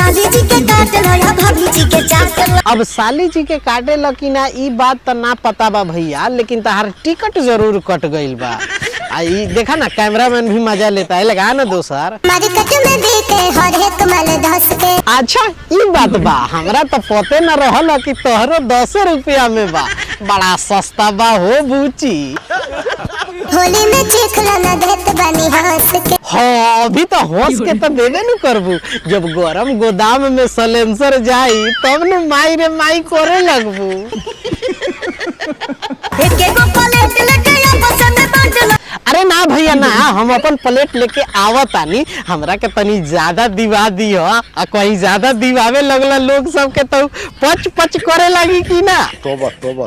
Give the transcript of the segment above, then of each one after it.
साली जी के काटे लो या भाभी जी के चाटे लो। अब साली जी के काटे लो कि ना ई बात तो ना पता बा भैया, लेकिन तहार टिकट जरूर कट गइल बा। आई देखा ना कैमरामैन भी मजा लेता है, लगा ना दोसर। मार्केट में बिके हर एक माल 10 के। अच्छा ई बात बा, हमरा तो पते न रहल कि तोहरो 10 रुपया में बा। बड़ा सस्ता बा हो बूची। होली में चिखला न देत बनी हंस के। हाँ अभी तो हंस के तो देवे न करबू, जब गरम गोदाम में सलेंसर जाई तब न माई रे माई करे लगबू। एक एगो प्लेट लेके आपस में बांट लो। अरे ना भैया ना, हम अपन प्लेट लेके आवतानी, हमरा के तनी ज्यादा दिवा दियो। आ कहीं ज्यादा दिवावे लगला लोग सब के तो पच पच करे लगी कि ना। तोबा तोबा।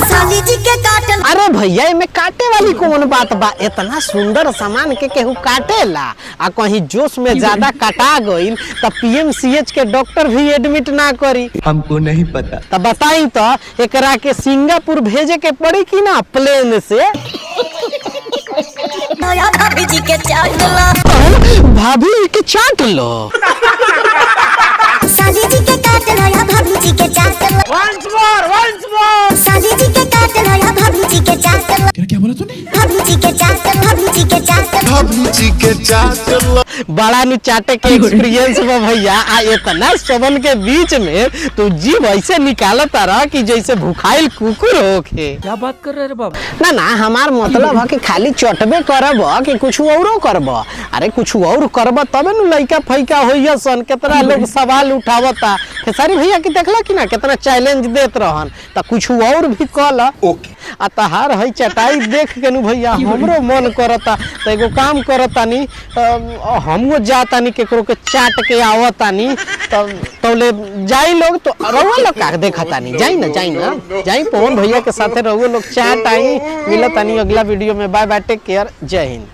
साली जी के काटे लो। अरे भैया इमे काटे वाली कौन बात बा, इतना सुंदर सामान के केहू काटेला। आ कहीं जोश में ज्यादा कटा गइल त पीएमसीएच के डॉक्टर भी एडमिट ना करी। हमको नहीं पता। त बताई तो एकरा के सिंगापुर भेजे के पड़ी कि ना प्लेन से। या भाभी जी के चाटे लो। भाभी के चाट लो। साली जी के काटे लो या भाभी जी के चाटे लो। Once more। साली जी के काटे लो या भाभी जी के चाटे लो। क्या बोला तूने? भाभी जी के चाटे लो। भाभी जी के चाटे लो। भाभी जी के चाट बड़ा नु चाटे के एक्सपीरियंस बा भैया। आ इतना सबन के बीच में तू जीभ ऐसे निकालता रहा कि जैसे भूखाइल कुकुर होके। क्या बात कर रहे रे बाबा? ना ना, हमार मतलब है कि खाली चटबे करब कि कुछ औरो करब। अरे कुछ और करब तबे नु लइका फैका होइया सन। कितना लोग सवाल उठावता, खेसारी भैया के देखला कि ना कितना चैलेंज देत रहन। त कुछ और भी कल। ओके। आ तहार है चटाई देख के नु भैया हमरो मन करता। त एगो काम करतानी, हमो जातानी केकरो के चाट के आवतानी। तब तौले जाई लोग तो रहुआ लोग का देखतानी। जाई ना जाई पवन भैया के साथे रहुआ लोग चाट आई। मिलतानी अगला वीडियो में। बाय बाय, टेक केयर, जय हिंद।